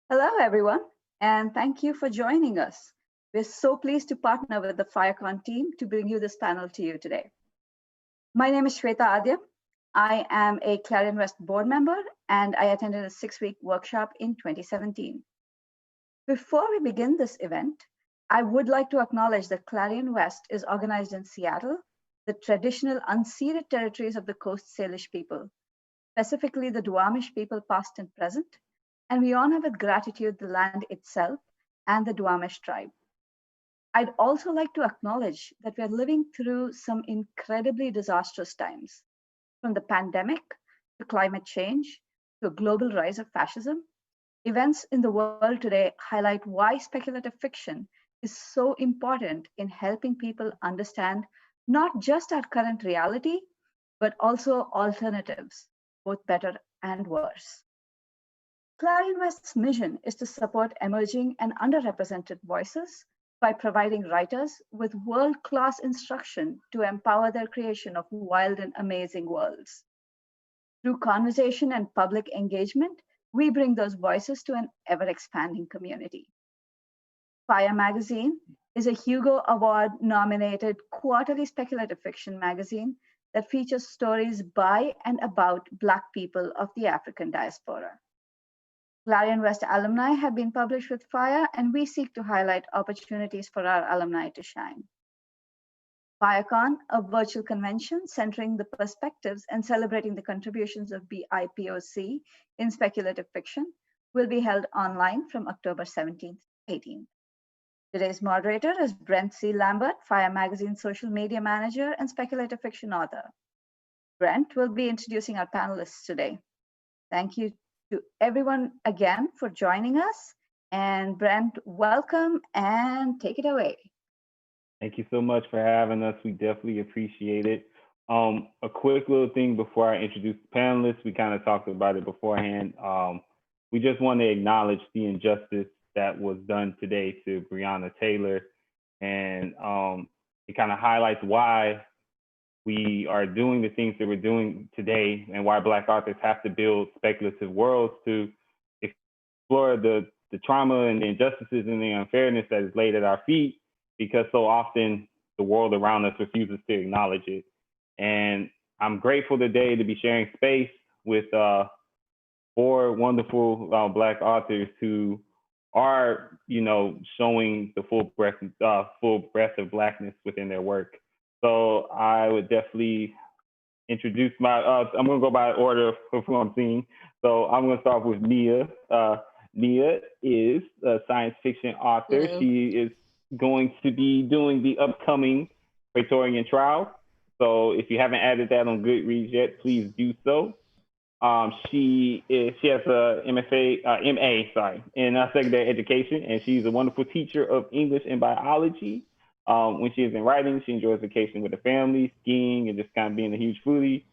Hello, everyone, and thank you for joining us. We're so pleased to partner with the FIYAHcon team to bring you this panel to you today. My name is Shweta Adya. I am a Clarion West board member, and I attended a 6-week workshop in 2017. Before we begin this event, I would like to acknowledge that Clarion West is organized in Seattle, the traditional unceded territories of the Coast Salish people, specifically the Duwamish people past and present, and we honor with gratitude the land itself and the Duwamish tribe. I'd also like to acknowledge that we are living through some incredibly disastrous times, from the pandemic to climate change to a global rise of fascism. Events in the world today highlight why speculative fiction is so important in helping people understand not just our current reality, but also alternatives, both better and worse. Clarion West's mission is to support emerging and underrepresented voices by providing writers with world-class instruction to empower their creation of wild and amazing worlds. Through conversation and public engagement, we bring those voices to an ever-expanding community. Fire Magazine is a Hugo Award-nominated quarterly speculative fiction magazine that features stories by and about Black people of the African diaspora. Clarion West alumni have been published with FIYAH, and we seek to highlight opportunities for our alumni to shine. FIYAHcon, a virtual convention centering the perspectives and celebrating the contributions of BIPOC in speculative fiction, will be held online from October 17th to 18th. Today's moderator is Brent C. Lambert, FIYAH Magazine social media manager and speculative fiction author. Brent will be introducing our panelists today. Thank you to everyone again for joining us. And Brent, welcome and take it away. Thank you so much for having us. We definitely appreciate it. A quick little thing before I introduce the panelists, we kind of talked about it beforehand. We just want to acknowledge the injustice that was done today to Breonna Taylor. And it kind of highlights why we are doing the things that we're doing today and why Black authors have to build speculative worlds to explore the trauma and the injustices and the unfairness that is laid at our feet, because so often the world around us refuses to acknowledge it. And I'm grateful today to be sharing space with 4 wonderful Black authors who are, showing the full breadth of Blackness within their work. So I would definitely introduce I'm going to go by order of who I'm seeing. So I'm going to start with Nia. Nia is a science fiction author. Hello. She is going to be doing the upcoming Praetorian trial. So if you haven't added that on Goodreads yet, please do so. She has a MA in secondary education, and she's a wonderful teacher of English and biology. When she is in writing, she enjoys vacation with her family, skiing, and just kind of being a huge foodie.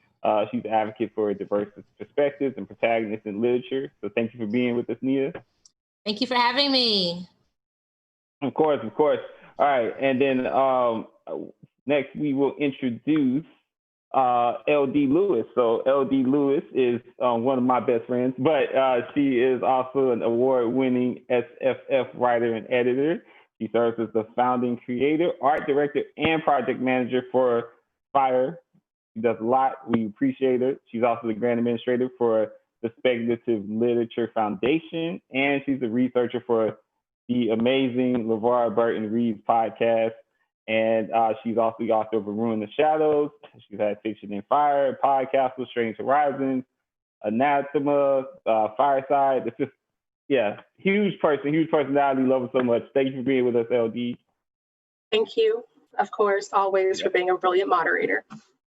She's an advocate for diverse perspectives and protagonists in literature. So thank you for being with us, Nia. Thank you for having me. Of course. All right, and then next we will introduce L.D. Lewis. So L.D. Lewis is one of my best friends, but she is also an award-winning SFF writer and editor. She serves as the founding creator, art director, and project manager for FIYAH. She does a lot. We appreciate her. She's also the grant administrator for the Speculative Literature Foundation, and she's a researcher for the amazing LeVar Burton Reads podcast. And she's also the author of A Ruin in the Shadows. She's had Fiction in Fire, Podcast with Strange Horizons, Anathema, Fireside. It's just, huge personality. Love her so much. Thank you for being with us, LD. Thank you, of course, always for being a brilliant moderator.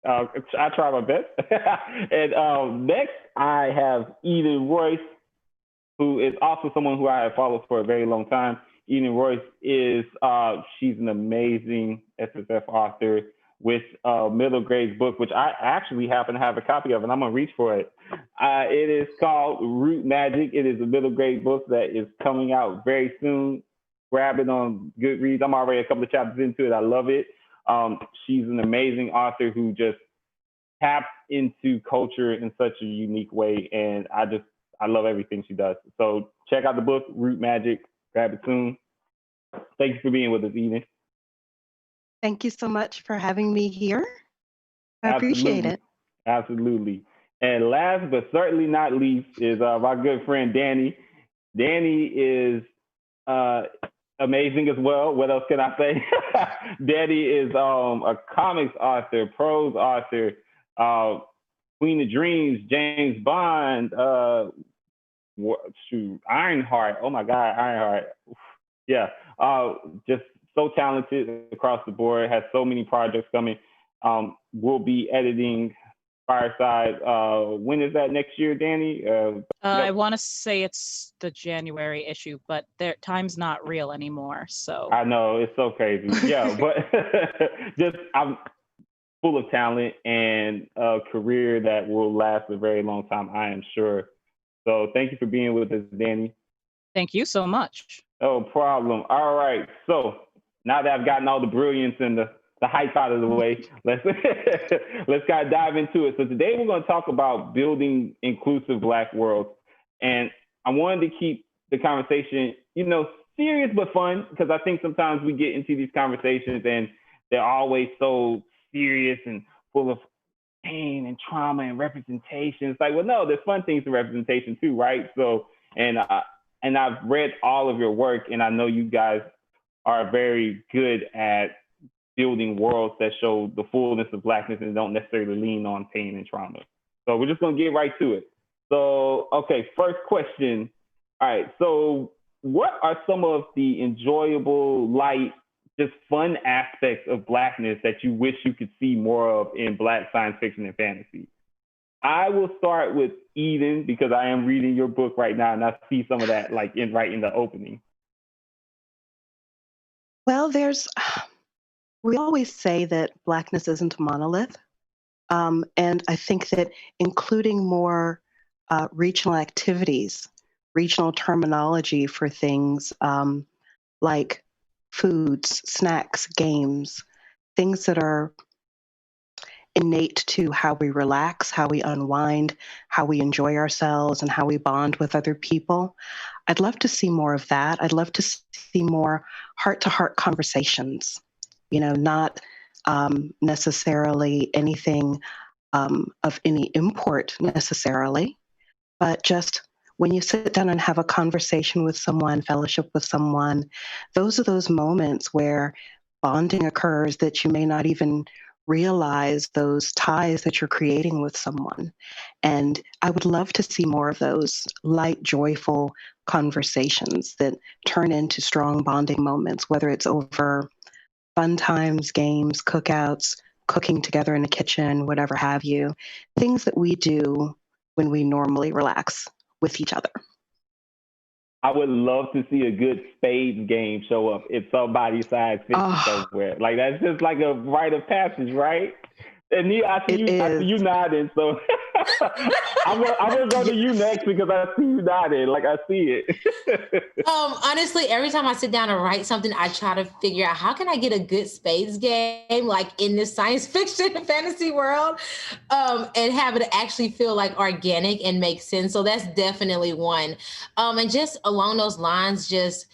I try my best. And next, I have Eden Royce, who is also someone who I have followed for a very long time. Eden Royce is, she's an amazing SFF author with a middle grade book, which I actually happen to have a copy of, and I'm gonna reach for it. It is called Root Magic. It is a middle grade book that is coming out very soon. Grab it on Goodreads. I'm already a couple of chapters into it. I love it. She's an amazing author who just taps into culture in such a unique way, and I love everything she does. So check out the book, Root Magic. Grab it soon. Thank you for being with us, Eden. Thank you so much for having me here. I appreciate it. Absolutely. And last but certainly not least is my good friend Danny. Danny is amazing as well. What else can I say? Danny is a comics author, prose author, Queen of Dreams, James Bond, Ironheart. Oh my God, Ironheart. Yeah, just so talented across the board. Has so many projects coming. We'll be editing Fireside. When is that next year, Danny? I want to say it's the January issue, but time's not real anymore. So I know, it's so crazy. Yeah, but just I'm full of talent and a career that will last a very long time, I am sure. So thank you for being with us, Danny. thank you so much. No problem. All right. So now that I've gotten all the brilliance and the hype out of the way, let's kind of dive into it. So today we're going to talk about building inclusive Black worlds. And I wanted to keep the conversation, serious but fun, because I think sometimes we get into these conversations and they're always so serious and full of pain and trauma and representation. It's like, well, no, there's fun things in representation too, right? So, and I've read all of your work, and I know you guys are very good at building worlds that show the fullness of Blackness and don't necessarily lean on pain and trauma. So we're just going to get right to it. So, okay, first question. All right, so what are some of the enjoyable, light, just fun aspects of Blackness that you wish you could see more of in Black science fiction and fantasy? I will start with Eden, because I am reading your book right now, and I see some of that right in the opening. Well, we always say that Blackness isn't a monolith. And I think that including more regional activities, regional terminology for things like foods, snacks, games, things that are innate to how we relax, how we unwind, how we enjoy ourselves, and how we bond with other people. I'd love to see more of that. I'd love to see more heart-to-heart conversations, not necessarily anything of any import necessarily, but just when you sit down and have a conversation with someone, fellowship with someone, those are those moments where bonding occurs that you may not even realize those ties that you're creating with someone. And I would love to see more of those light, joyful conversations that turn into strong bonding moments, whether it's over fun times, games, cookouts, cooking together in the kitchen, whatever have you, things that we do when we normally relax with each other. I would love to see a good spades game show up if somebody's science fiction somewhere. Like, that's just like a rite of passage, right? And I see you nodding, so I'm gonna go to you next because I see you nodding. Like, I see it. Honestly, every time I sit down and write something, I try to figure out how can I get a good spades game, like in this science fiction and fantasy world, and have it actually feel like organic and make sense. So that's definitely one. And just along those lines, just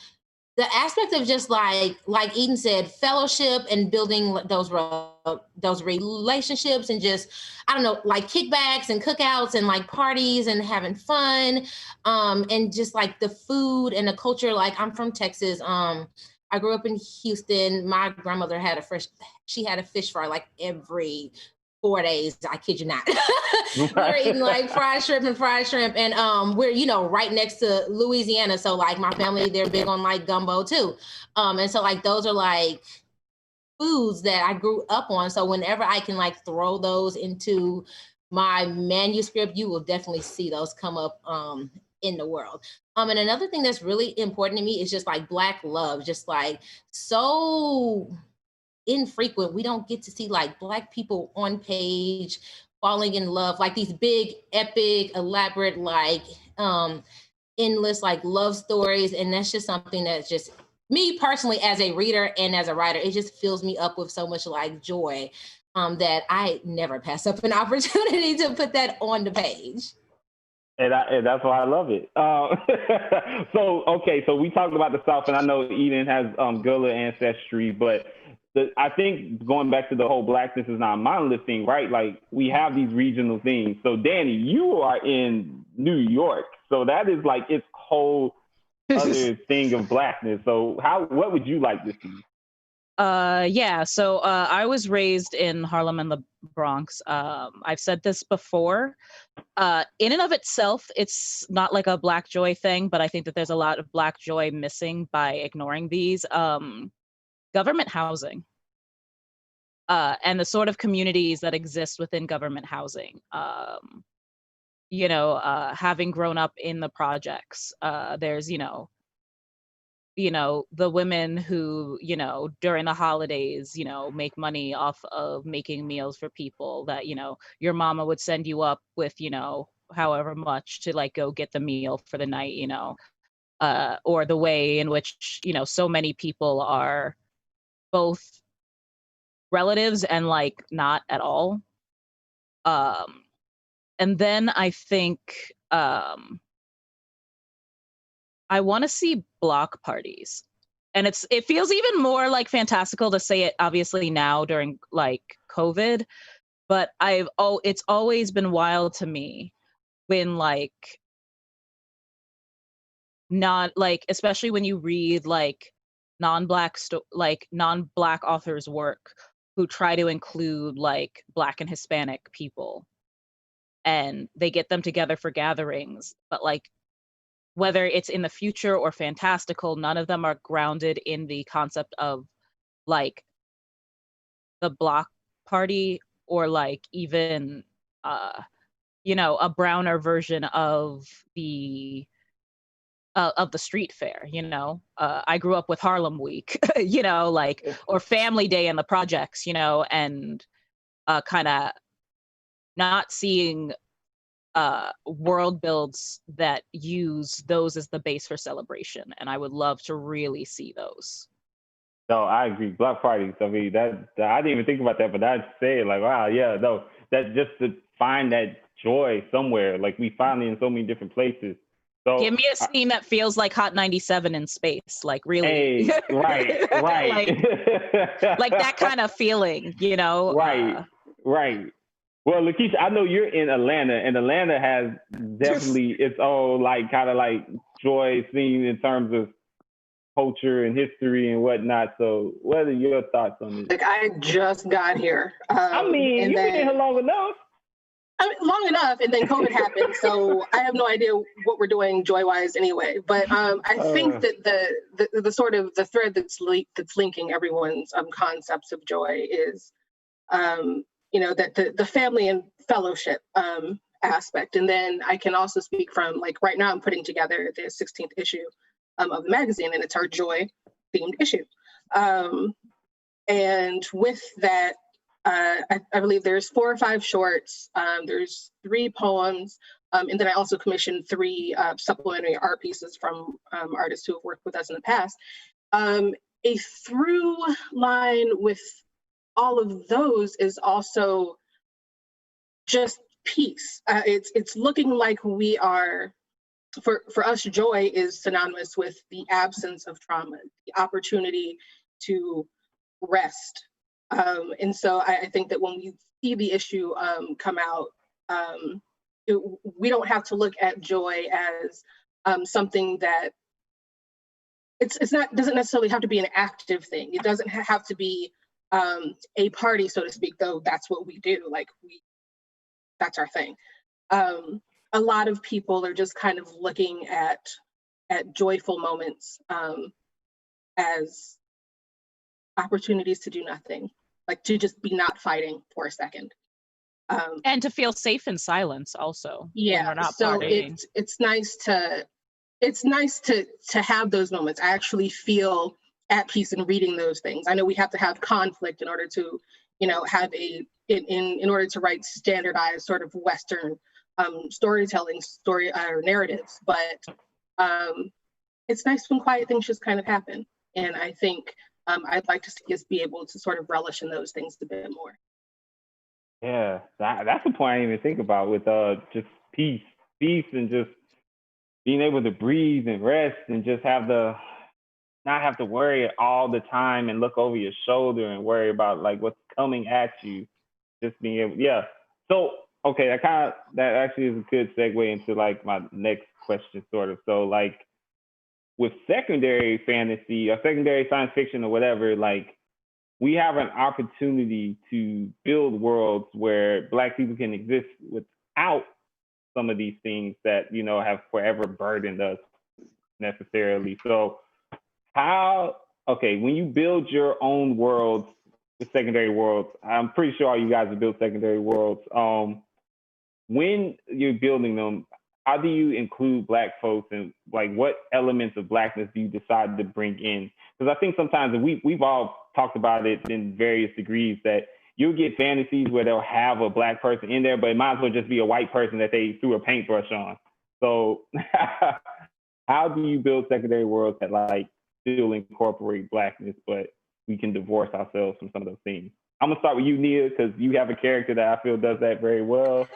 the aspect of just like Eden said, fellowship and building those relationships, and just, I don't know, like kickbacks and cookouts and like parties and having fun, and just like the food and the culture. Like, I'm from Texas. I grew up in Houston. My grandmother had a fish fry like every 4 days. I kid you not. We're eating like fried shrimp. And we're, right next to Louisiana. So like my family, they're big on like gumbo too. And so like those are like foods that I grew up on. So whenever I can like throw those into my manuscript, you will definitely see those come up in the world. And another thing that's really important to me is just like Black love, just like so infrequent. We don't get to see like Black people on page falling in love, like these big, epic, elaborate, like endless like love stories. And that's just something that's just me personally as a reader and as a writer, it just fills me up with so much like joy that I never pass up an opportunity to put that on the page. And that's why I love it. So we talked about the South, and I know Eden has Gullah ancestry, but I think going back to the whole Blackness is not a monolith thing, right? Like we have these regional things. So Danny, you are in New York, so that is like its whole other thing of Blackness. So what would you like to see? So I was raised in Harlem and the Bronx. I've said this before. In and of itself, it's not like a Black joy thing, but I think that there's a lot of Black joy missing by ignoring these. Government housing and the sort of communities that exist within government housing. Having grown up in the projects, there's, the women who, during the holidays, make money off of making meals for people that, your mama would send you up with, however much to like go get the meal for the night, or the way in which, so many people are both relatives and like not at all. And then I think I want to see block parties. And it feels even more like fantastical to say it obviously now during like COVID, but it's always been wild to me when like not like, especially when you read like non-Black authors' work who try to include like Black and Hispanic people, and they get them together for gatherings, but like whether it's in the future or fantastical, none of them are grounded in the concept of like the block party or like even a browner version of the street fair. I grew up with Harlem Week, or Family Day in the projects, and kind of not seeing world builds that use those as the base for celebration. And I would love to really see those. No, I agree. Block parties. I mean, that I didn't even think about that, but I'd say like, wow, yeah, no, that just to find that joy somewhere. Like we find it in so many different places. So give me a scene that feels like Hot 97 in space, like really. Hey, right. like that kind of feeling, Right. Well, Lakeisha, I know you're in Atlanta, and Atlanta has definitely its own like kind of like joy scene in terms of culture and history and whatnot. So, what are your thoughts on this? Like I just got here. I mean, you've been here long enough. Long enough, and then COVID happened, so I have no idea what we're doing joy-wise anyway. But I think that the sort of the thread that's linking everyone's concepts of joy is, that the family and fellowship aspect. And then I can also speak from like right now I'm putting together the 16th issue of the magazine, and it's our joy themed issue. And with that, I believe there's 4 or 5 shorts, there's 3 poems, and then I also commissioned 3 supplementary art pieces from artists who have worked with us in the past. A through line with all of those is also just peace. It's looking like we are, for us, joy is synonymous with the absence of trauma, the opportunity to rest. And so I think that when we see the issue come out, we don't have to look at joy as something that doesn't necessarily have to be an active thing. It doesn't have to be a party, so to speak, though that's what we do. Like that's our thing. A lot of people are just kind of looking at joyful moments as opportunities to do nothing, like to just be not fighting for a second. And to feel safe in silence also. Yeah, so it's nice to have those moments. I actually feel at peace in reading those things. I know we have to have conflict in order to, have in order to write standardized sort of Western storytelling or narratives, but it's nice when quiet things just kind of happen. And I think I'd like to see us be able to sort of relish in those things a bit more. Yeah, that's a point I didn't even think about with just peace. peace and just being able to breathe and rest and just not have to worry all the time and look over your shoulder and worry about like what's coming at you. Just being able, yeah. So, okay, that actually is a good segue into like my next question, sort of. So, like with secondary fantasy or secondary science fiction or whatever, like we have an opportunity to build worlds where Black people can exist without some of these things that, you know, have forever burdened us necessarily. So when you build your own worlds with secondary worlds, I'm pretty sure all you guys have built secondary worlds. When you're building them, how do you include Black folks and like what elements of Blackness do you decide to bring in? Because I think sometimes we've all talked about it in various degrees that you'll get fantasies where they'll have a Black person in there, but it might as well just be a white person that they threw a paintbrush on. So how do you build secondary worlds that like still incorporate Blackness, but we can divorce ourselves from some of those things? I'm gonna start with you, Nia, because you have a character that I feel does that very well.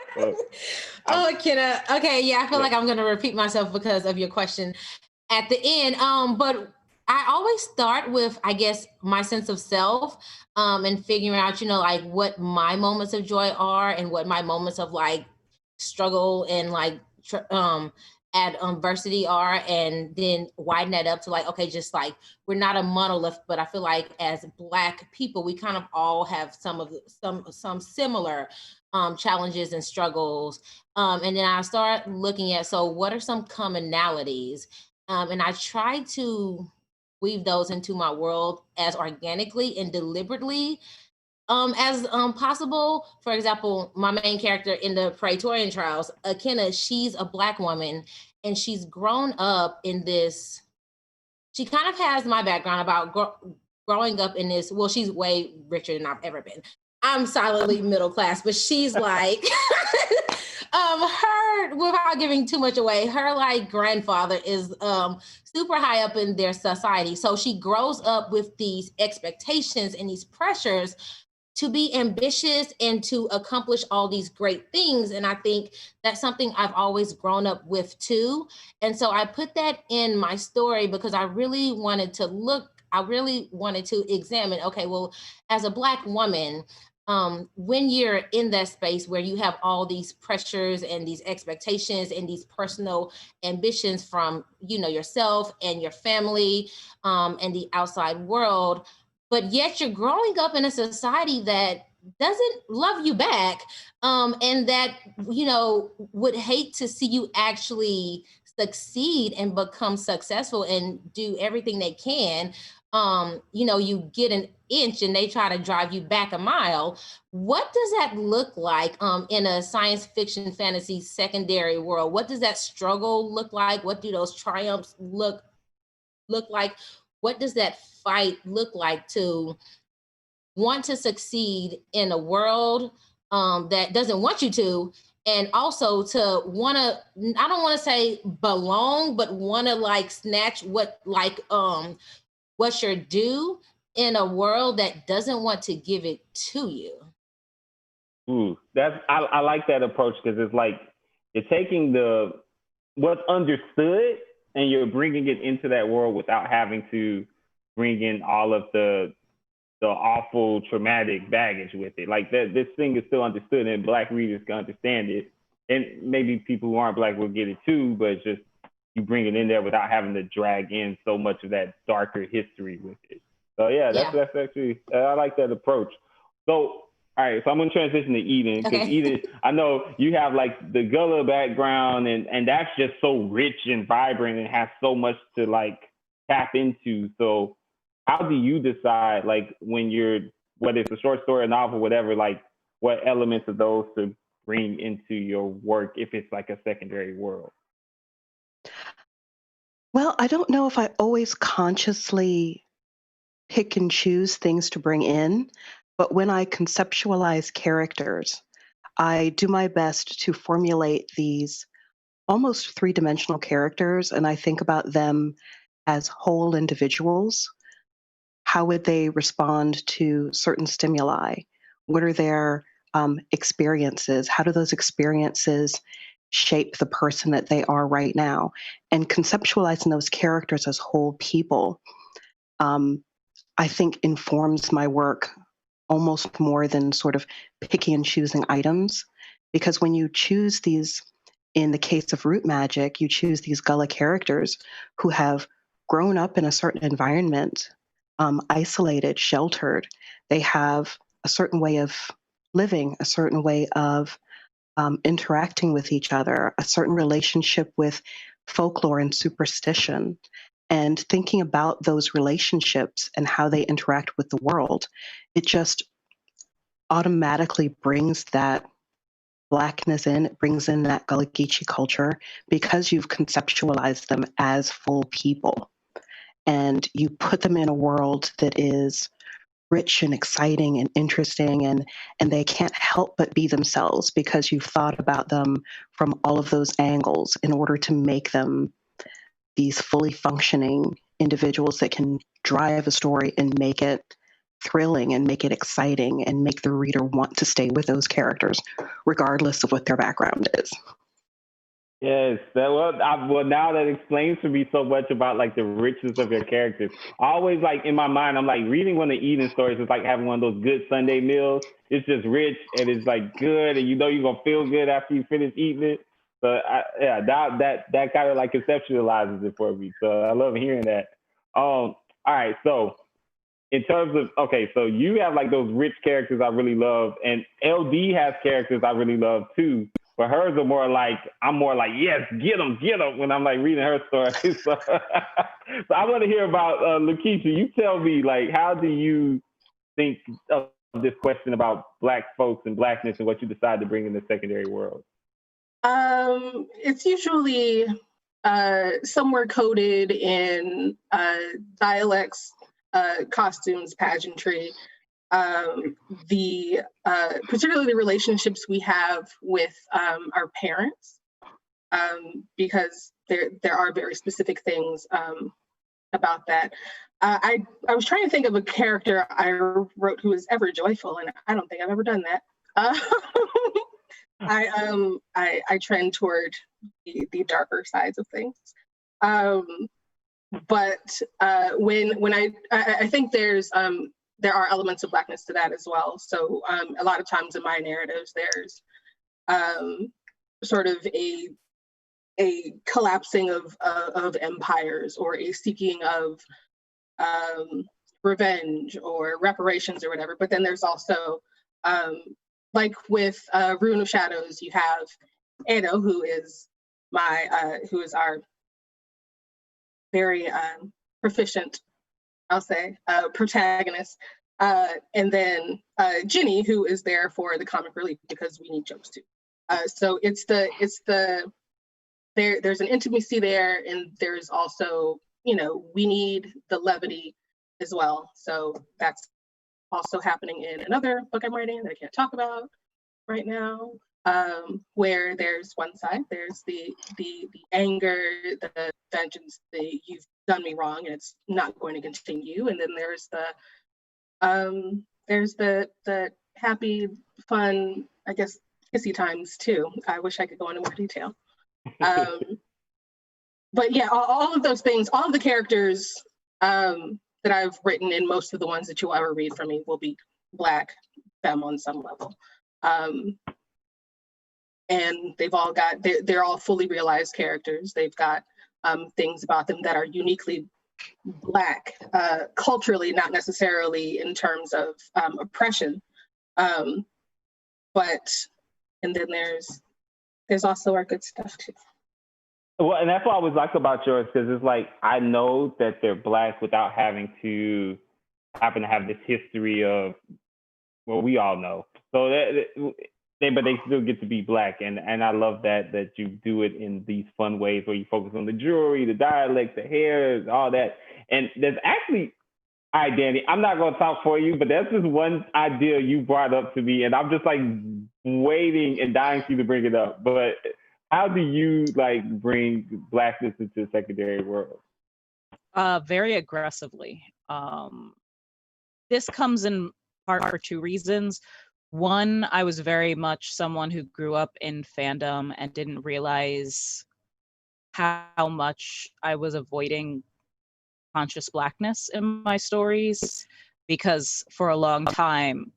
Oh, Kenna. Okay, yeah, I feel like I'm gonna repeat myself because of your question at the end. But I always start with, I guess, my sense of self, and figuring out, you know, like what my moments of joy are and what my moments of like struggle and like adversity are, and then widen that up to like, okay, just like we're not a monolith, but I feel like as Black people, we kind of all have some similar challenges and struggles. And then I start looking at, so what are some commonalities? And I try to weave those into my world as organically and deliberately as possible. For example, my main character in the Praetorian Trials, Akenna, she's a Black woman and she's grown up in this, she kind of has my background about growing up in this, well, she's way richer than I've ever been. I'm solidly middle class, but she's like, her, without giving too much away, her like grandfather is super high up in their society. So she grows up with these expectations and these pressures to be ambitious and to accomplish all these great things. And I think that's something I've always grown up with too. And so I put that in my story because I really wanted to examine, okay, well, as a Black woman, when you're in that space where you have all these pressures and these expectations and these personal ambitions from, you know, yourself and your family, and the outside world, but yet you're growing up in a society that doesn't love you back, and that, you know, would hate to see you actually succeed and become successful and do everything they can. You know, you get an inch and they try to drive you back a mile. What does that look like in a science fiction fantasy secondary world? What does that struggle look like? What do those triumphs look like? What does that fight look like to want to succeed in a world that doesn't want you to, and also to want to, I don't want to say belong, but want to like snatch what's your due in a world that doesn't want to give it to you? Ooh, I like that approach because it's like you're taking what's understood and you're bringing it into that world without having to bring in all of the awful traumatic baggage with it. Like that, this thing is still understood and Black readers can understand it. And maybe people who aren't Black will get it too, but it's just you bring it in there without having to drag in so much of that darker history with it. So yeah, that's actually, I like that approach. So, all right, so I'm gonna transition to Eden, because Eden, I know you have like the Gullah background and that's just so rich and vibrant and has so much to like tap into. So how do you decide, like when whether it's a short story, a novel, whatever, like what elements of those to bring into your work if it's like a secondary world? Well, I don't know if I always consciously pick and choose things to bring in, but when I conceptualize characters, I do my best to formulate these almost three-dimensional characters, and I think about them as whole individuals. How would they respond to certain stimuli? What are their experiences? How do those experiences shape the person that they are right now. And conceptualizing those characters as whole people, I think informs my work almost more than sort of picking and choosing items. Because when you choose these, in the case of Root Magic, you choose these Gullah characters who have grown up in a certain environment, isolated, sheltered. They have a certain way of living, a certain way of interacting with each other, a certain relationship with folklore and superstition. And thinking about those relationships and how they interact with the world, it just automatically brings that Blackness in, it brings in that Gullah Geechee culture because you've conceptualized them as full people. And you put them in a world that is rich and exciting and interesting, and they can't help but be themselves because you've thought about them from all of those angles in order to make them these fully functioning individuals that can drive a story and make it thrilling and make it exciting and make the reader want to stay with those characters, regardless of what their background is. Yes, well, now that explains to me so much about like the richness of your characters. I always like in my mind, I'm like reading one of the eating stories is like having one of those good Sunday meals. It's just rich and it's like good, and you know you're gonna feel good after you finish eating it. So that kind of like conceptualizes it for me. So I love hearing that. All right, so in terms of, okay, so you have like those rich characters I really love, and LD has characters I really love too. But hers are more like, I'm more like, yes, get them when I'm like reading her story. So I want to hear about Lakeisha. You tell me, like, how do you think of this question about Black folks and Blackness and what you decide to bring in the secondary world? It's usually somewhere coded in dialects, costumes, pageantry, particularly the relationships we have with our parents, because there are very specific things about that. I was trying to think of a character I wrote who was ever joyful, and I don't think I've ever done that. I trend toward the darker sides of things. But when I think there are elements of Blackness to that as well. So a lot of times in my narratives, there's sort of a collapsing of empires, or a seeking of revenge or reparations or whatever. But then there's also, like with Rune of Shadows, you have Edo, who is our very proficient, I'll say, protagonist. And then Ginny, who is there for the comic relief because we need jokes too. So there's an intimacy there, and there's also, we need the levity as well. So that's also happening in another book I'm writing that I can't talk about right now, where there's one side, there's the anger, the vengeance, you've done me wrong and it's not going to continue, and then there's the happy, fun, I guess, kissy times too. I wish I could go into more detail. But yeah, all of those things, all of the characters that I've written, and most of the ones that you'll ever read from me will be Black, femme on some level. And they're all fully realized characters. They've got things about them that are uniquely Black, culturally, not necessarily in terms of oppression. And then there's also our good stuff too. Well, and that's what I always like about yours, because it's like, I know that they're Black without having to happen to have this history of, well, we all know. So but they still get to be Black. And I love that you do it in these fun ways where you focus on the jewelry, the dialect, the hair, all that. And there's actually, all right, Danny, I'm not going to talk for you, but that's just one idea you brought up to me. And I'm just like waiting and dying for you to bring it up. But how do you like bring Blackness into the secondary world? Very aggressively. This comes in part for two reasons. One, I was very much someone who grew up in fandom and didn't realize how much I was avoiding conscious Blackness in my stories, because for a long time,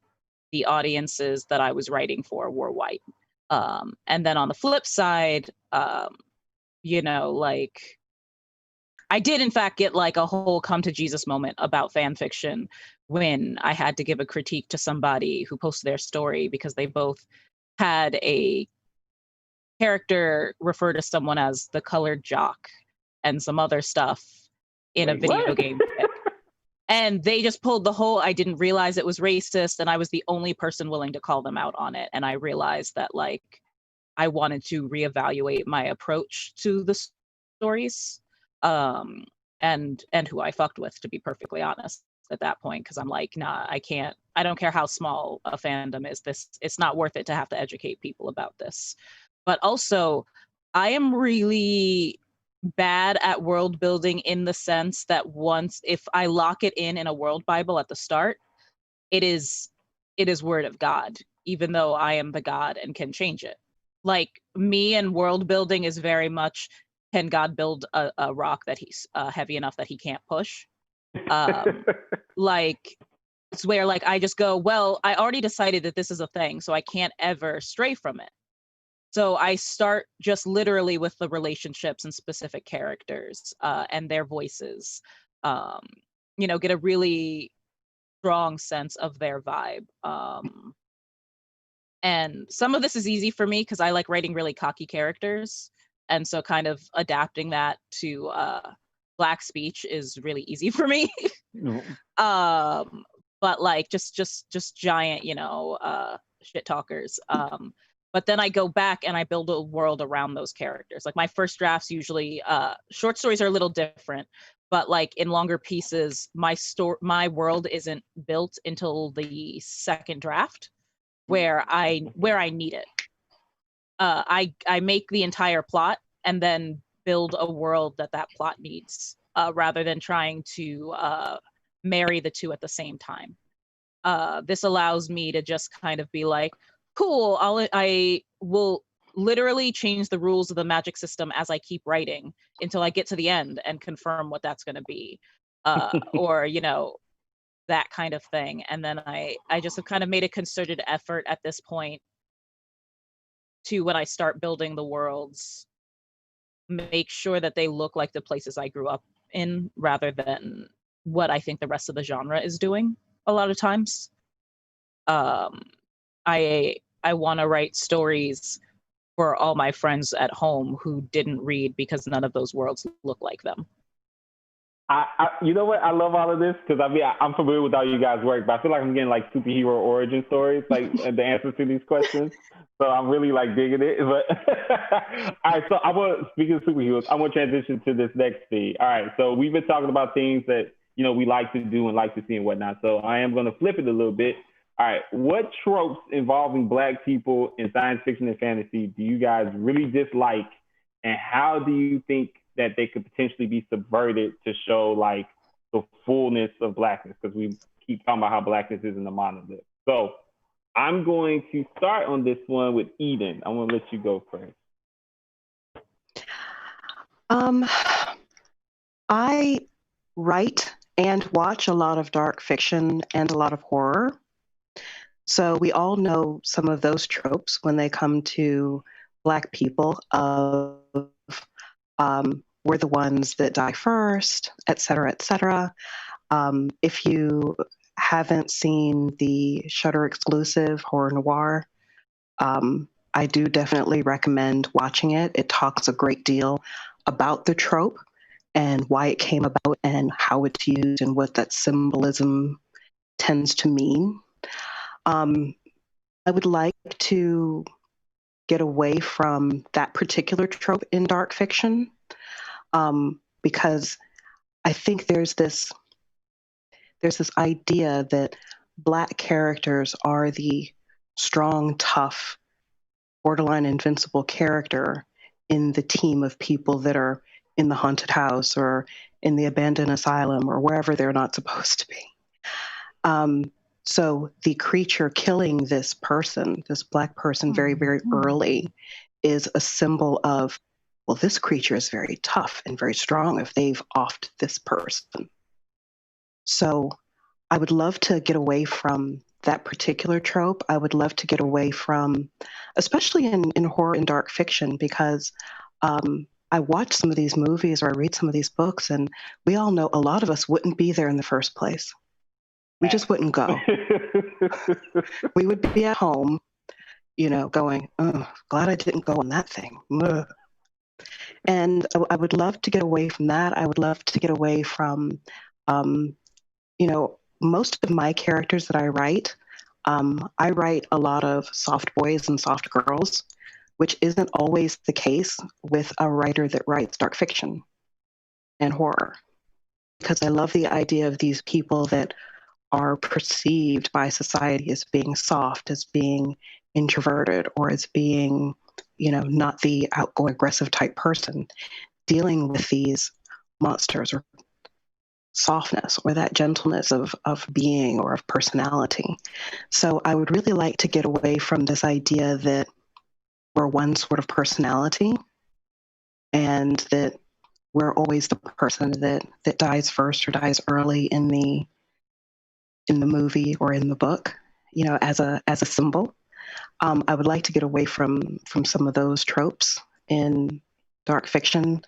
the audiences that I was writing for were white. And then on the flip side, like, I did in fact get like a whole come to Jesus moment about fan fiction when I had to give a critique to somebody who posted their story because they both had a character refer to someone as the colored jock and some other stuff in a video what? game. And they just pulled the whole, I didn't realize it was racist, and I was the only person willing to call them out on it. And I realized that like I wanted to reevaluate my approach to the stories, and who I fucked with, to be perfectly honest, at that point, because I'm like, nah, I don't care how small a fandom is. It's not worth it to have to educate people about this. But also, I am really bad at world building in the sense that if I lock it in a world Bible at the start, it is word of God, even though I am the God and can change it. Like, me and world building is very much, can God build a rock that he's heavy enough that he can't push? Like, it's where like I just go, well, I already decided that this is a thing, so I can't ever stray from it. So I start just literally with the relationships and specific characters and their voices, get a really strong sense of their vibe. And some of this is easy for me because I like writing really cocky characters. And so kind of adapting that to Black speech is really easy for me. But like just giant, shit talkers. But then I go back and I build a world around those characters. Like my first drafts usually, short stories are a little different, but like in longer pieces, my world isn't built until the second draft, where I need it. I make the entire plot and then build a world that plot needs, rather than trying to marry the two at the same time. This allows me to just kind of be like, cool, I will literally change the rules of the magic system as I keep writing until I get to the end and confirm what that's going to be, or that kind of thing. And then I just have kind of made a concerted effort at this point to, when I start building the worlds, make sure that they look like the places I grew up in rather than what I think the rest of the genre is doing a lot of times. I want to write stories for all my friends at home who didn't read because none of those worlds look like them. You know what? I love all of this because I'm familiar with all you guys' work, but I feel like I'm getting like superhero origin stories, like the answers to these questions. So I'm really like digging it. But all right, so speaking of superheroes, I want to transition to this next thing. All right, so we've been talking about things that we like to do and like to see and whatnot. So I am going to flip it a little bit. All right, what tropes involving Black people in science fiction and fantasy do you guys really dislike, and how do you think that they could potentially be subverted to show like the fullness of Blackness? Because we keep talking about how Blackness isn't a monolith. So I'm going to start on this one with Eden. I'm going to let you go first. I write and watch a lot of dark fiction and a lot of horror. So we all know some of those tropes when they come to Black people of we're the ones that die first, et cetera, et cetera. If you haven't seen the Shudder exclusive Horror Noir, I do definitely recommend watching it. It talks a great deal about the trope and why it came about and how it's used and what that symbolism tends to mean. I would like to get away from that particular trope in dark fiction, because I think there's this idea that Black characters are the strong, tough, borderline invincible character in the team of people that are in the haunted house or in the abandoned asylum or wherever they're not supposed to be. So the creature killing this person, this Black person, very, very early, is a symbol of, well, this creature is very tough and very strong if they've offed this person. So I would love to get away from that particular trope. I would love to get away from, especially in horror and dark fiction, because I watch some of these movies or I read some of these books, and we all know a lot of us wouldn't be there in the first place. We just wouldn't go. We would be at home, you know, going, oh, glad I didn't go on that thing. Ugh. And I would love to get away from that. I would love to get away from, you know, most of my characters that I write a lot of soft boys and soft girls, which isn't always the case with a writer that writes dark fiction and horror. Because I love the idea of these people that are perceived by society as being soft, as being introverted, or as being, you know, not the outgoing, aggressive type person, dealing with these monsters or softness or that gentleness of being or of personality. So I would really like to get away from this idea that we're one sort of personality and that we're always the person that dies first or dies early in the movie or in the book, you know, as a symbol. I would like to get away from some of those tropes in dark fiction,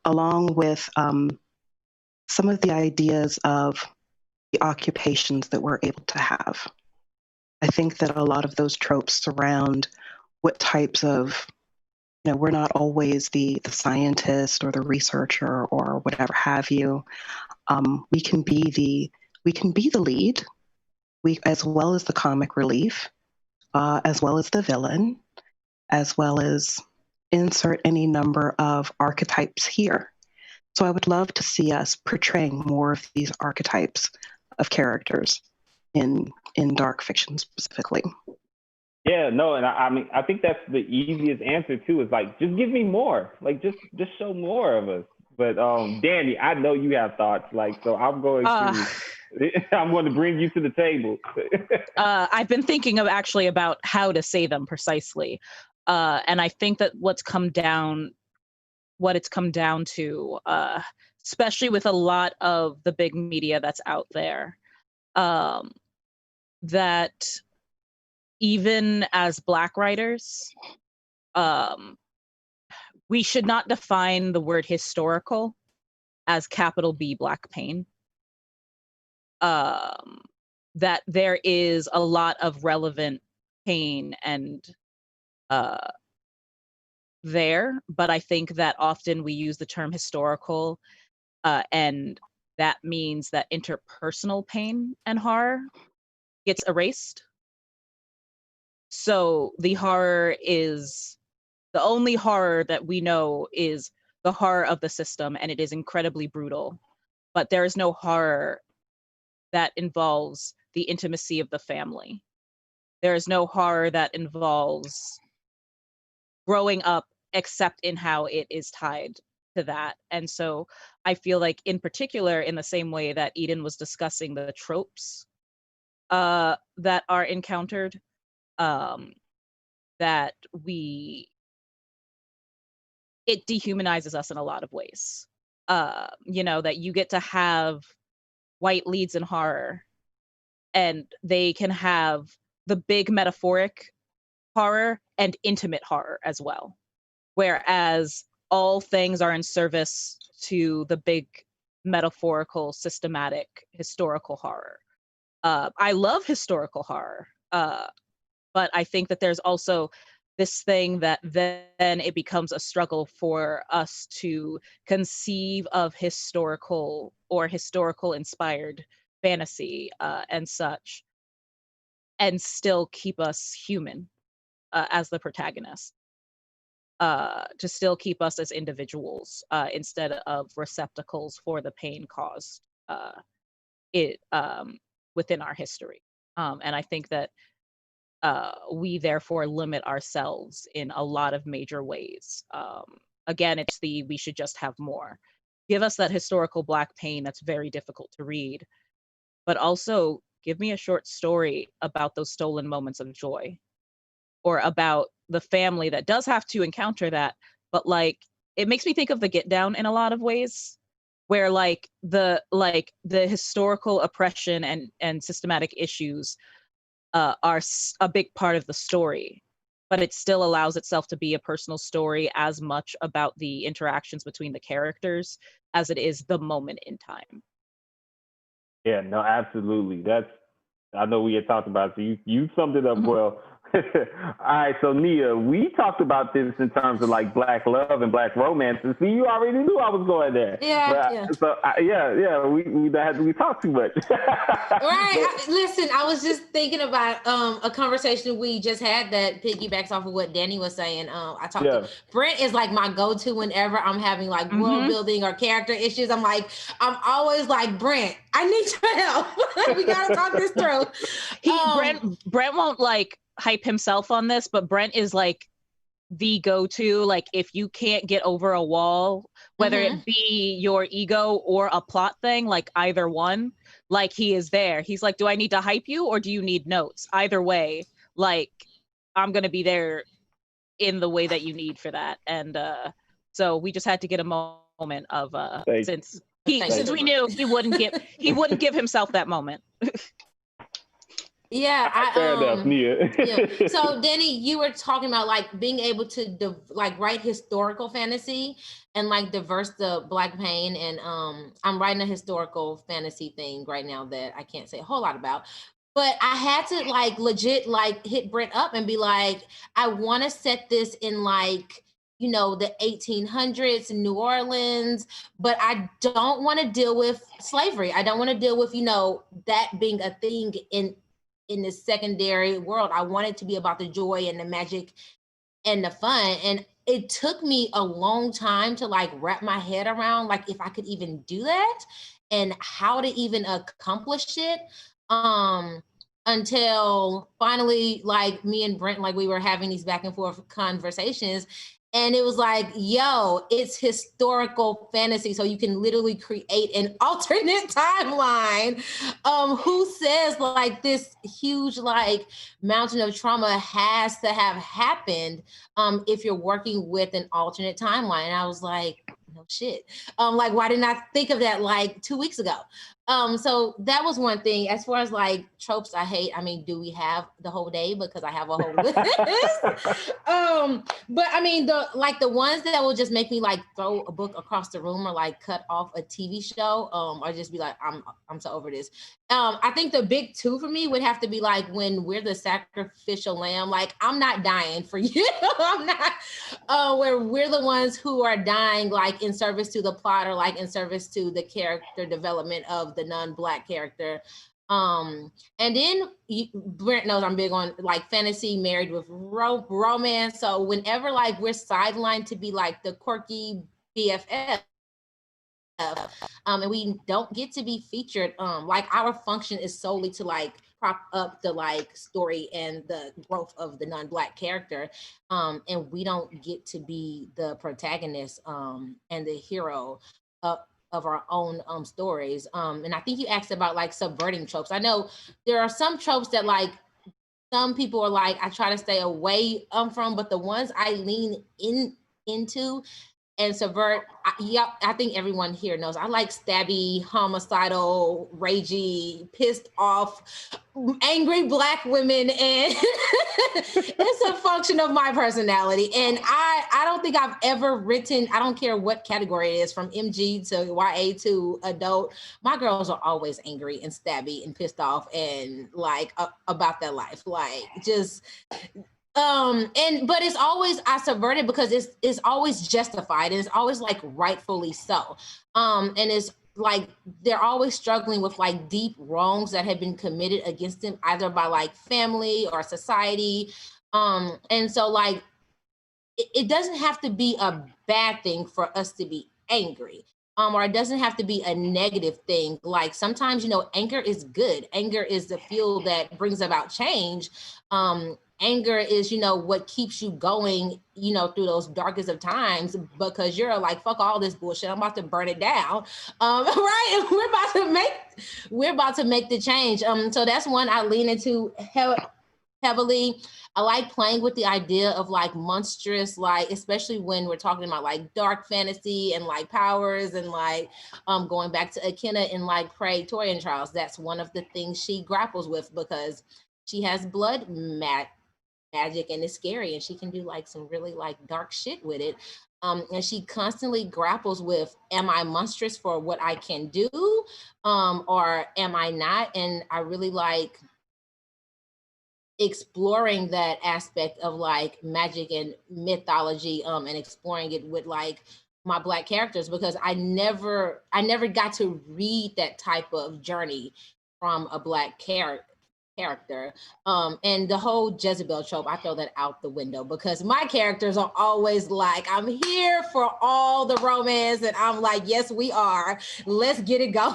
along with some of the ideas of the occupations that we're able to have. I think that a lot of those tropes surround what types of, you know, we're not always the scientist or the researcher or whatever have you. We can be the lead, as well as the comic relief, as well as the villain, as well as insert any number of archetypes here. So I would love to see us portraying more of these archetypes of characters in dark fiction specifically. Yeah, no, and I mean, I think that's the easiest answer too. Is like, just give me more. Like, just show more of us. But Danny, I know you have thoughts. Like, so I'm going to bring you to the table. I've been thinking about how to say them precisely, and I think that what it's come down to, especially with a lot of the big media that's out there, that even as Black writers, we should not define the word historical as capital B Black pain. That there is a lot of relevant pain and there, but I think that often we use the term historical, and that means that interpersonal pain and horror gets erased. So the only horror that we know is the horror of the system, and it is incredibly brutal. But there is no horror that involves the intimacy of the family. There is no horror that involves growing up except in how it is tied to that. And so I feel like, in particular, in the same way that Eden was discussing the tropes that are encountered, that it dehumanizes us in a lot of ways. You know, that you get to have white leads in horror, and they can have the big metaphoric horror and intimate horror as well. Whereas all things are in service to the big metaphorical, systematic, historical horror. I love historical horror, but I think that there's also this thing that then it becomes a struggle for us to conceive of historical or historical inspired fantasy and such, and still keep us human as the protagonist, to still keep us as individuals instead of receptacles for the pain caused within our history. And I think that we therefore limit ourselves in a lot of major ways. Again, it's we should just have more. Give us that historical Black pain that's very difficult to read, but also give me a short story about those stolen moments of joy, or about the family that does have to encounter that. But like, it makes me think of The Get Down in a lot of ways, where like the historical oppression and systematic issues are a big part of the story, but it still allows itself to be a personal story as much about the interactions between the characters as it is the moment in time. Yeah, no, absolutely. I know we had talked about it, so you summed it up well. All right, so Nia, we talked about this in terms of like Black love and Black romance. And see, you already knew I was going there. Yeah. So we talked too much. Right. Listen, I was just thinking about a conversation we just had that piggybacks off of what Danny was saying. I talked to Brent is like my go-to whenever I'm having like world building or character issues. I'm always like, Brent, I need your help. We gotta talk this through. Brent won't like hype himself on this, but Brent is like the go-to, like if you can't get over a wall, whether it be your ego or a plot thing, like either one, like he is there. He's like, do I need to hype you or do you need notes? Either way, like I'm gonna be there in the way that you need for that. And so we just had to get a moment of since we knew he wouldn't give himself that moment. Yeah, fair enough, Nia. Yeah. So, Danny, you were talking about like being able to like write historical fantasy and like diverse the Black pain. And I'm writing a historical fantasy thing right now that I can't say a whole lot about. But I had to like legit like hit Brent up and be like, I want to set this in like, you know, the 1800s in New Orleans, but I don't want to deal with slavery. I don't want to deal with, you know, that being a thing in the secondary world. I want it to be about the joy and the magic and the fun. And it took me a long time to like wrap my head around like if I could even do that and how to even accomplish it. Until finally, like me and Brent, like we were having these back and forth conversations. And it was like, yo, it's historical fantasy. So you can literally create an alternate timeline. Who says like this huge like mountain of trauma has to have happened if you're working with an alternate timeline? And I was like, no shit. Like, why didn't I think of that like 2 weeks ago? So that was one thing. As far as like tropes I hate, I mean, do we have the whole day? Because I have a whole list. But I mean, the ones that will just make me like throw a book across the room or like cut off a TV show, or just be like, I'm so over this. I think the big two for me would have to be like when we're the sacrificial lamb. Like, I'm not dying for you. I'm not. Where we're the ones who are dying, like in service to the plot or like in service to the character development of the non-Black character. And then Brent knows I'm big on like fantasy married with romance. So whenever like we're sidelined to be like the quirky BFF, and we don't get to be featured, like our function is solely to like prop up the like story and the growth of the non-Black character, and we don't get to be the protagonist and the hero of our own stories. And I think you asked about like subverting tropes. I know there are some tropes that like some people are like I try to stay away from, but the ones I lean into and subvert, I think everyone here knows I like stabby, homicidal, ragey, pissed off, angry Black women, and it's a function of my personality. And I don't think I've ever written, I don't care what category it is, from MG to YA to adult, my girls are always angry and stabby and pissed off and like about their life, like just but it's always I subvert it because it's always justified and it's always like rightfully so. And it's like they're always struggling with like deep wrongs that have been committed against them either by like family or society. And so like it doesn't have to be a bad thing for us to be angry. Or it doesn't have to be a negative thing. Like sometimes, you know, anger is good. Anger is the fuel that brings about change. anger is, you know, what keeps you going, you know, through those darkest of times, because you're like, fuck all this bullshit, I'm about to burn it down. Right? And we're about to make the change. So that's one I lean into heavily. I like playing with the idea of like monstrous, like, especially when we're talking about like dark fantasy and like powers and like going back to Akinna in like Praetorian Trials. That's one of the things she grapples with, because she has blood magic and it's scary, and she can do like some really like dark shit with it. And she constantly grapples with, am I monstrous for what I can do, or am I not? And I really like exploring that aspect of like magic and mythology, and exploring it with like my Black characters, because I never got to read that type of journey from a Black character. And the whole Jezebel trope, I throw that out the window, because my characters are always like, I'm here for all the romance, and I'm like, yes, we are. Let's get it going.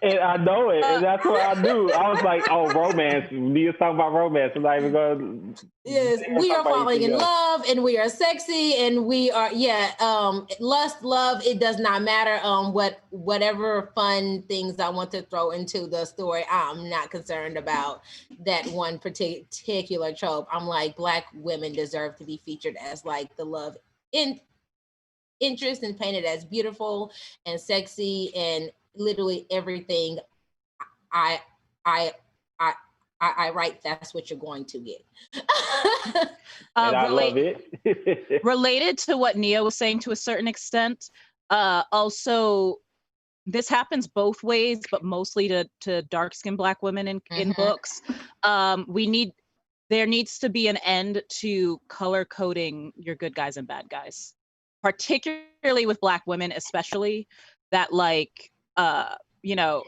And I know it, and that's what I do. I was like, oh, romance. We need to talk about romance. I'm not even going to. Yes, we are falling in love, and we are sexy, and we are, lust, love, it does not matter. Whatever fun things I want to throw into the story, I'm not concerned about that one particular trope. I'm like, Black women deserve to be featured as like the love interest, and painted as beautiful and sexy, and literally everything I write, that's what you're going to get. And I love it. Related to what Nia was saying to a certain extent, also, this happens both ways, but mostly to dark-skinned Black women in books. There needs to be an end to color coding your good guys and bad guys, particularly with Black women, especially, that like, you know,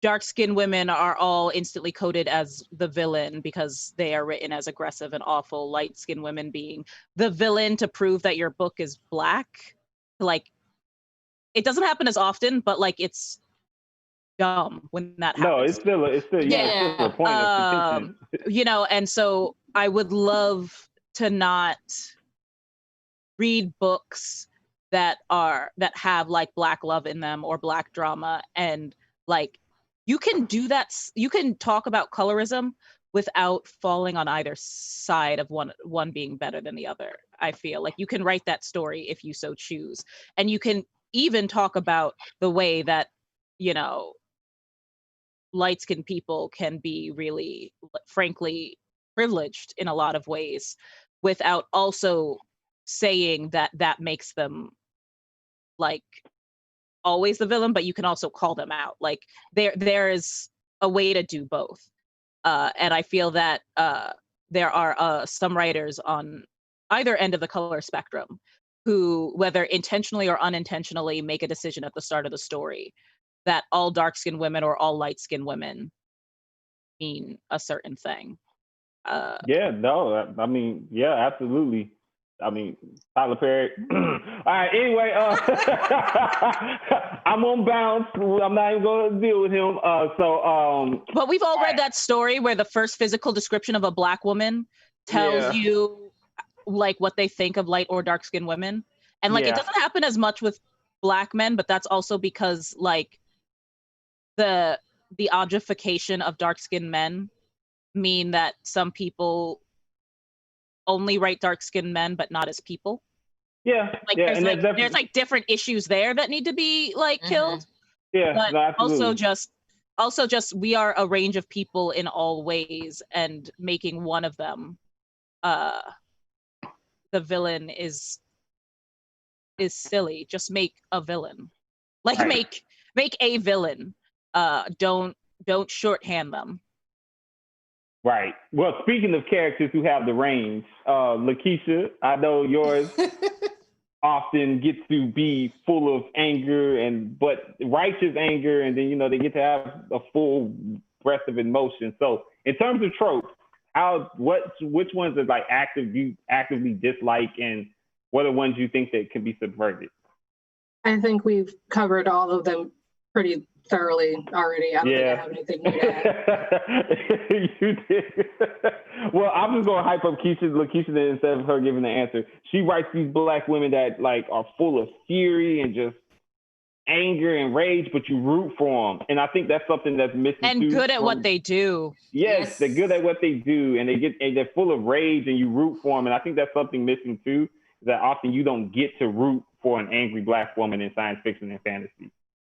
dark-skinned women are all instantly coded as the villain because they are written as aggressive and awful. Light-skinned women being the villain to prove that your book is Black. Like, it doesn't happen as often, but like, it's dumb when that happens. No, it's still a point of contention. You know, and so I would love to not read books that have like Black love in them or Black drama, and like, you can do that. You can talk about colorism without falling on either side of one being better than the other. I feel like you can write that story if you so choose, and you can even talk about the way that, you know, light-skinned people can be really, frankly, privileged in a lot of ways, without also saying that makes them like always the villain, but you can also call them out. Like, there is a way to do both. And I feel that there are some writers on either end of the color spectrum who, whether intentionally or unintentionally, make a decision at the start of the story that all dark-skinned women or all light-skinned women mean a certain thing. Absolutely. I mean, Tyler Perry. All right, anyway, I'm on bounce. I'm not even going to deal with him. But we've all read that story where the first physical description of a Black woman tells you like what they think of light or dark-skinned women. And like, it doesn't happen as much with Black men, but that's also because like the objectification of dark-skinned men mean that some people only write dark-skinned men, but not as people. There's like different issues there that need to be like killed. But also just we are a range of people in all ways, and making one of them the villain is silly. Just make a villain. Like, make a villain. Don't shorthand them. Right. Well, speaking of characters who have the range, Lakeisha, I know yours often gets to be full of anger, but righteous anger, and then, you know, they get to have a full breadth of emotion. So in terms of tropes, which ones are like you actively dislike, and what are ones you think that can be subverted? I think we've covered all of them pretty thoroughly already. I don't think I have anything new to add. You did. Well, I'm just gonna hype up Lakeisha instead of her giving the answer. She writes these Black women that like are full of fury and just anger and rage, but you root for them, and I think that's something that's missing. And too good at what they do. Yes, they're good at what they do, and they're full of rage, and you root for them. And I think that's something missing too. That often you don't get to root for an angry Black woman in science fiction and fantasy.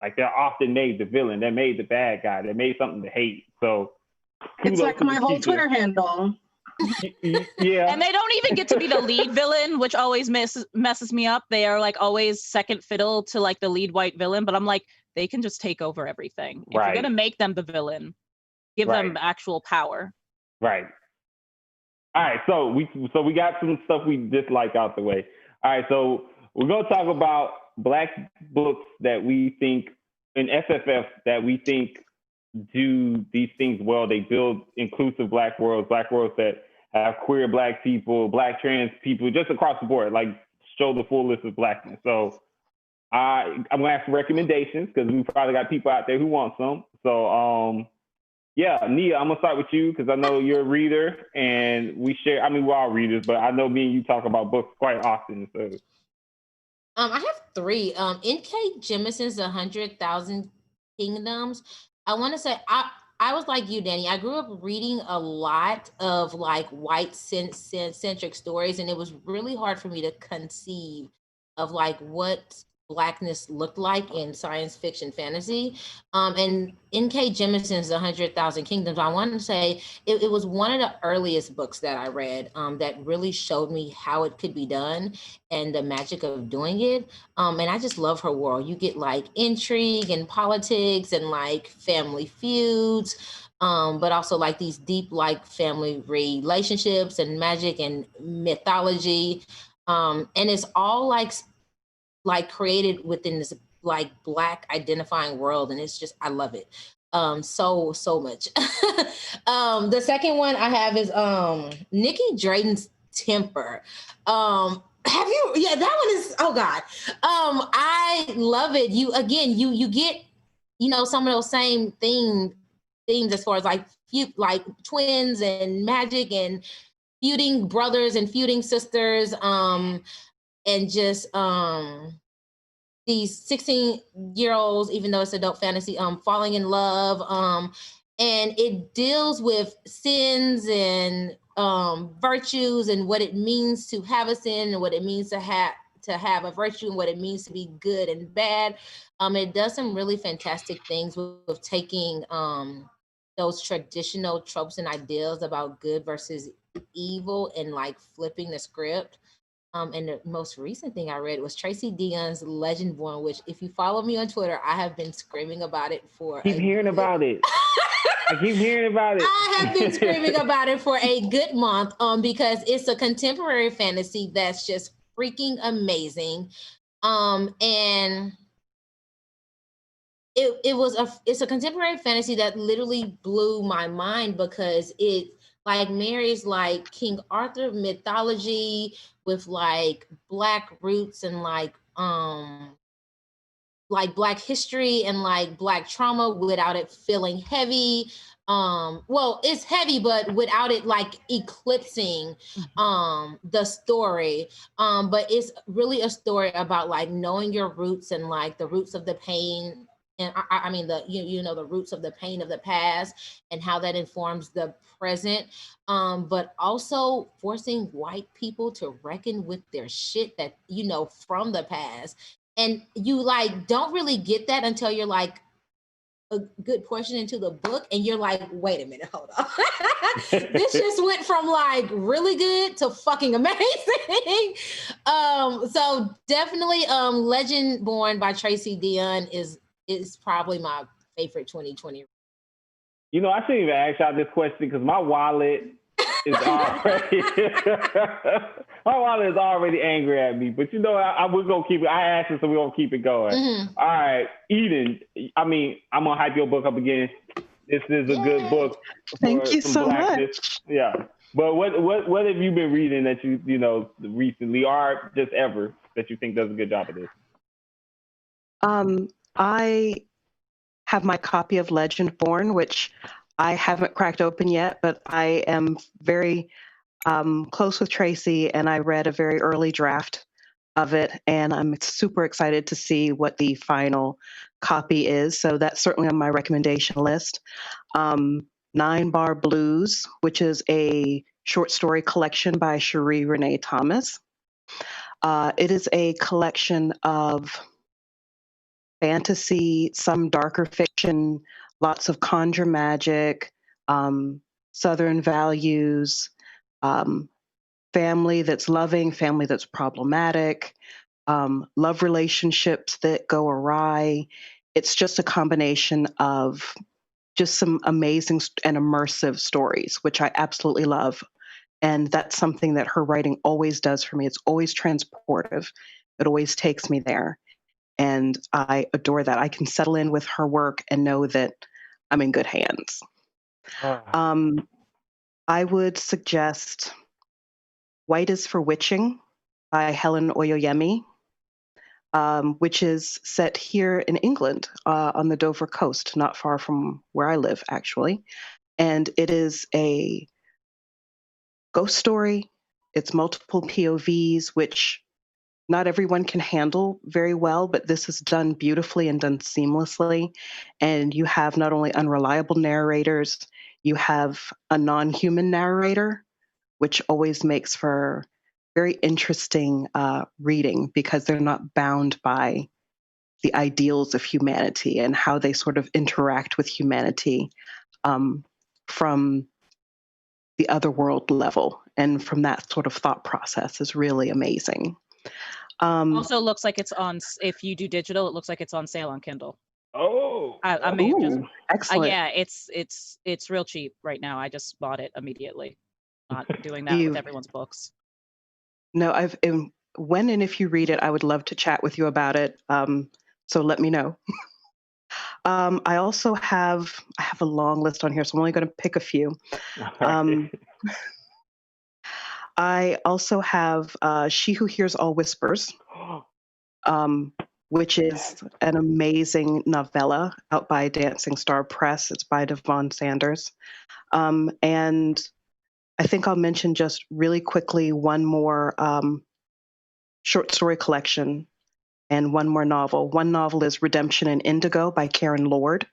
Like they're often made the villain, they're made the bad guy, they're made something to hate. So it's like my whole Twitter handle. Yeah. And they don't even get to be the lead villain, which always messes me up. They are like always second fiddle to like the lead white villain, but I'm like, they can just take over everything. If you're gonna make them the villain, give them actual power. Right. All right, so we got some stuff we dislike out the way. All right, so we're gonna talk about Black books that we think in FFF that we think do these things well. They build inclusive Black worlds that have queer Black people, Black trans people, just across the board, like show the full list of Blackness. So I'm gonna ask for recommendations because we probably got people out there who want some. So yeah, Nia, I'm gonna start with you because I know you're a reader and we share. I mean, we're all readers, but I know me and you talk about books quite often. So I have three. N.K. Jemison's 100,000 Kingdoms. I want to say I was like you, Danny. I grew up reading a lot of like white centric stories, and it was really hard for me to conceive of like what Blackness looked like in science fiction fantasy. And N.K. Jemison's 100,000 Kingdoms, I want to say it was one of the earliest books that I read that really showed me how it could be done and the magic of doing it. And I just love her world. You get like intrigue and politics and like family feuds, but also like these deep like family relationships and magic and mythology. And it's all like created within this like Black identifying world, and it's just I love it so much. The second one I have is Nikki Drayton's Temper. Have you? Yeah, that one is, oh God. I love it. You get some of those same themes as far as like twins and magic and feuding brothers and feuding sisters, and just these 16-year-olds, even though it's adult fantasy, falling in love, and it deals with sins and virtues and what it means to have a sin and what it means to have a virtue and what it means to be good and bad. It does some really fantastic things with taking those traditional tropes and ideals about good versus evil and like flipping the script. And the most recent thing I read was Tracy Deon's Legendborn, which if you follow me on Twitter, I have been screaming about it for I keep hearing about it. I have been screaming about it for a good month because it's a contemporary fantasy that's just freaking amazing. And it's a contemporary fantasy that literally blew my mind because it like marries like King Arthur mythology with like Black roots and like Black history and like Black trauma without it feeling heavy. Well, it's heavy, but without it like eclipsing the story. But it's really a story about like knowing your roots and like the roots of the pain. And I mean the roots of the pain of the past and how that informs the present, but also forcing white people to reckon with their shit that from the past. And you like don't really get that until you're like a good portion into the book, and you're like, wait a minute, hold on. This just went from like really good to fucking amazing. So definitely, Legendborn by Tracy Deon is probably my favorite 2020. I shouldn't even ask y'all this question because my wallet is already angry at me. But we're gonna keep it. I asked it, so we're gonna keep it going. Mm-hmm. All right, Eden. I mean, I'm gonna hype your book up again. This is a good book. Thank you so much. Yeah. But what have you been reading that you recently or just ever that you think does a good job of this? I have my copy of Legend Born, which I haven't cracked open yet, but I am very close with Tracy, and I read a very early draft of it, and I'm super excited to see what the final copy is. So that's certainly on my recommendation list. 9 Bar Blues, which is a short story collection by Cherie Renee Thomas. It is a collection of fantasy, some darker fiction, lots of conjure magic, Southern values, family that's loving, family that's problematic, love relationships that go awry. It's just a combination of just some amazing and immersive stories, which I absolutely love. And that's something that her writing always does for me. It's always transportive. It always takes me there. And I adore that. I can settle in with her work and know that I'm in good hands. I would suggest White is for Witching by Helen Oyoyemi, which is set here in England on the Dover coast, not far from where I live, actually. And it is a ghost story. It's multiple POVs, which not everyone can handle very well, but this is done beautifully and done seamlessly. And you have not only unreliable narrators, you have a non-human narrator, which always makes for very interesting reading because they're not bound by the ideals of humanity and how they sort of interact with humanity from the otherworld level. And from that sort of thought process is really amazing. Also looks like it's on, if you do digital, it looks like it's on sale on Kindle. Oh, I may have just, excellent. yeah, it's real cheap right now. I just bought it immediately. Not doing that with everyone's books. No, when and if you read it, I would love to chat with you about it. So let me know. I also have a long list on here, so I'm only going to pick a few. I also have She Who Hears All Whispers, which is an amazing novella out by Dancing Star Press. It's by Devon Sanders. And I think I'll mention just really quickly one more short story collection and one more novel. One novel is Redemption in Indigo by Karen Lord.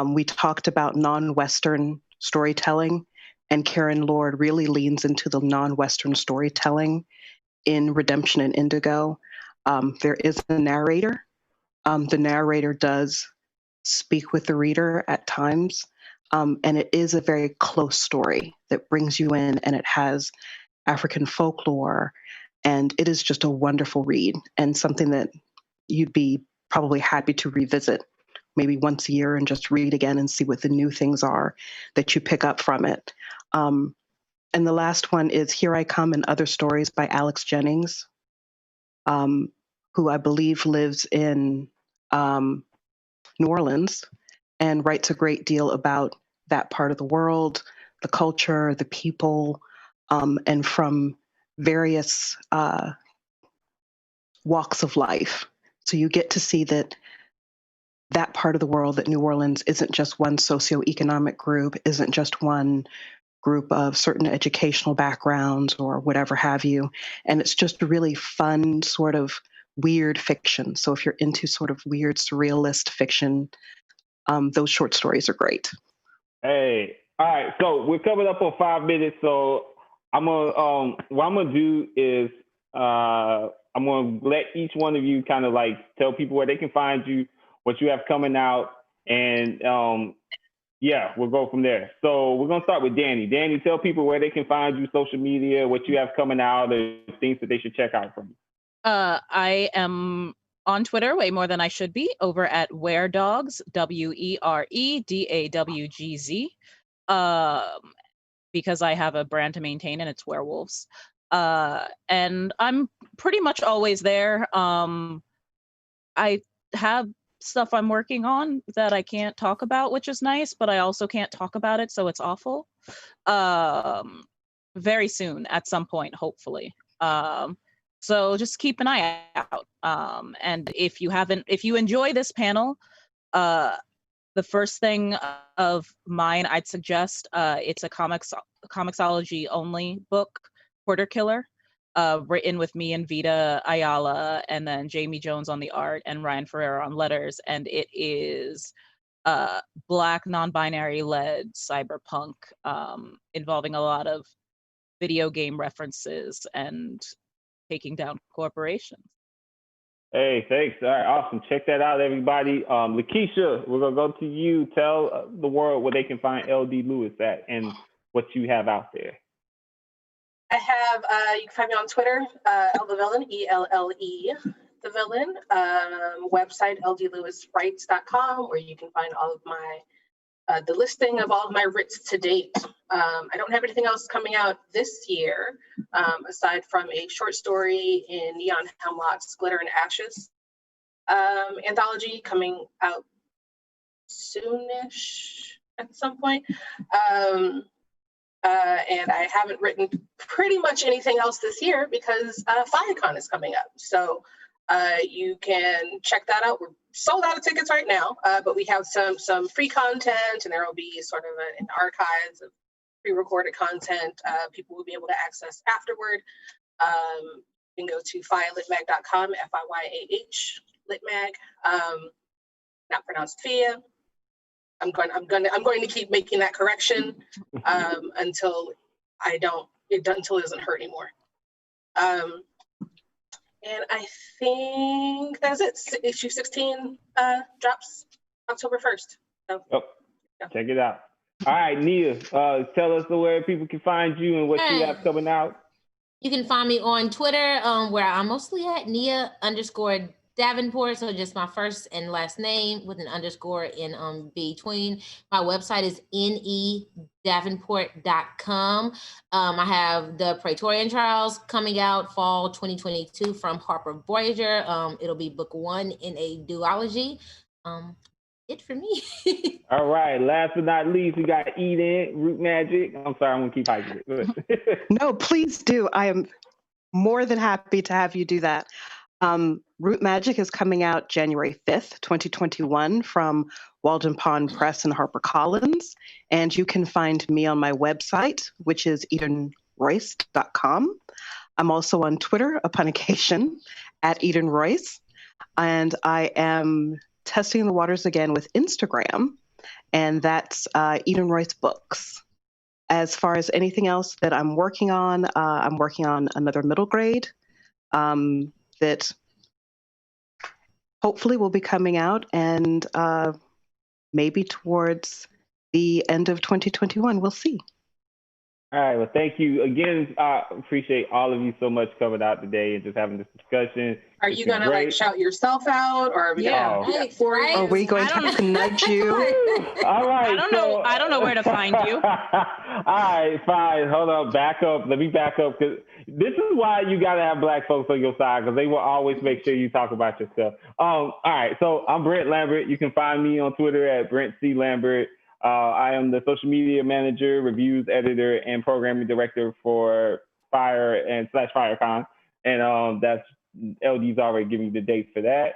We talked about non-Western storytelling, and Karen Lord really leans into the non-Western storytelling in Redemption in Indigo. There is a narrator. The narrator does speak with the reader at times, and it is a very close story that brings you in, and it has African folklore, and it is just a wonderful read and something that you'd be probably happy to revisit maybe once a year and just read again and see what the new things are that you pick up from it. And the last one is Here I Come and Other Stories by Alex Jennings, who I believe lives in New Orleans and writes a great deal about that part of the world, the culture, the people, and from various walks of life. So you get to see that part of the world, that New Orleans isn't just one socioeconomic group, isn't just one group of certain educational backgrounds or whatever have you. And it's just a really fun sort of weird fiction. So if you're into sort of weird surrealist fiction, those short stories are great. Hey, all right. So we're coming up on 5 minutes. So I'm gonna what I'm gonna do is I'm gonna let each one of you kind of like tell people where they can find you, what you have coming out, and yeah, we'll go from there. So we're gonna start with Danny. Danny, tell people where they can find you, social media, what you have coming out, or things that they should check out from you. I am on Twitter way more than I should be, over at WereDawgz, WereDawgz, because I have a brand to maintain and it's werewolves. And I'm pretty much always there. I have stuff I'm working on that I can't talk about, which is nice, but I also can't talk about it, so it's awful. Very soon, at some point, hopefully. So just keep an eye out. And if you enjoy this panel, The first thing of mine I'd suggest, it's a comicsology only book, Quarter Killer, written with me and Vita Ayala, and then Jamie Jones on the art and Ryan Ferreira on letters. And it is Black non-binary led cyberpunk, involving a lot of video game references and taking down corporations. Hey, thanks. All right, awesome. Check that out, everybody. Lakeisha, we're gonna go to you. Tell the world where they can find LD Lewis at and what you have out there. I have, you can find me on Twitter, L the Villain, ELLE, the Villain. Website, ldlewiswrites.com, where you can find all of my, the listing of all of my writs to date. I don't have anything else coming out this year, aside from a short story in Neon Hemlock's Glitter and Ashes anthology coming out soonish at some point. And I haven't written pretty much anything else this year because FIYAHcon is coming up. So you can check that out. We're sold out of tickets right now, but we have some free content, and there will be sort of an archives of pre-recorded content people will be able to access afterward. You can go to FIYAHlitmag.com, FIYAH Litmag, not pronounced Fia. I'm going to keep making that correction until it doesn't hurt anymore. And I think that's it. Issue 16 drops October 1st. So, Check it out. All right, Nia, tell us where people can find you and what you have coming out. You can find me on Twitter, where I'm mostly at Nia_Davenport. So just my first and last name with an underscore in between. My website is nedavenport.com. I have the Praetorian Trials coming out fall 2022 from Harper Voyager. It'll be book 1 in a duology. It for me. All right. Last but not least, we got Eden, Root Magic. I'm sorry, I'm gonna keep hyping it. No, please do. I am more than happy to have you do that. Root Magic is coming out January 5th, 2021 from Walden Pond Press and HarperCollins. And you can find me on my website, which is EdenRoyce.com. I'm also on Twitter upon occasion at Eden Royce. And I am testing the waters again with Instagram, and that's Eden Royce Books. As far as anything else that I'm working on another middle grade that hopefully will be coming out, and maybe towards the end of 2021. We'll see. All right. Well, thank you again. I appreciate all of you so much coming out today and just having this discussion. Are you going to like shout yourself out, or are we gonna do that for you? Are we going to have to nudge you? All right. I don't know where to find you. All right, fine. Hold on. Back up. Let me back up, because this is why you got to have Black folks on your side, because they will always make sure you talk about yourself. All right. So I'm Brent Lambert. You can find me on Twitter at Brent C. Lambert. I am the social media manager, reviews editor, and programming director for FIYAHcon. And that's LD's already giving you the dates for that.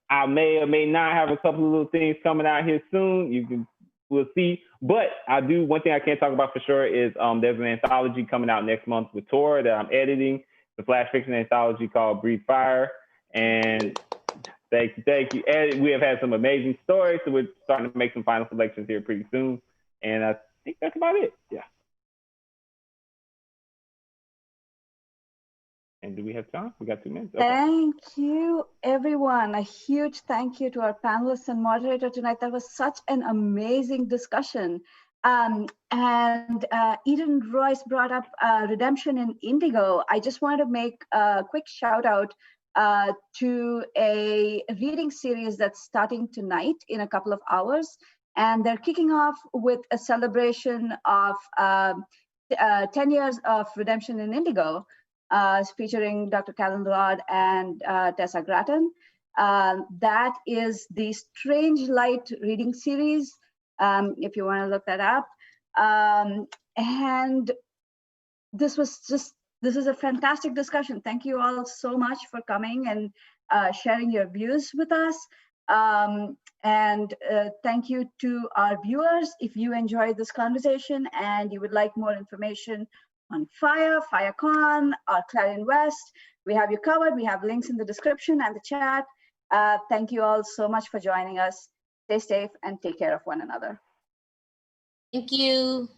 I may or may not have a couple of little things coming out here soon. We'll see. But one thing I can't talk about for sure is there's an anthology coming out next month with Tor that I'm editing, the flash fiction anthology called Breathe Fire. And thank you. And we have had some amazing stories, so we're starting to make some final selections here pretty soon. And I think that's about it. Yeah. And do we have time? We got 2 minutes. Okay. Thank you, everyone. A huge thank you to our panelists and moderator tonight. That was such an amazing discussion. And Eden Royce brought up Redemption in Indigo. I just want to make a quick shout out to a reading series that's starting tonight in a couple of hours. And they're kicking off with a celebration of 10 years of Redemption in Indigo, featuring Dr. Callan Rod and Tessa Grattan. That is the Strange Light reading series, if you want to look that up. And this is a fantastic discussion. Thank you all so much for coming and sharing your views with us. And thank you to our viewers. If you enjoyed this conversation and you would like more information on FIYAHcon or Clarion West, we have you covered. We have links in the description and the chat. Thank you all so much for joining us. Stay safe and take care of one another. Thank you.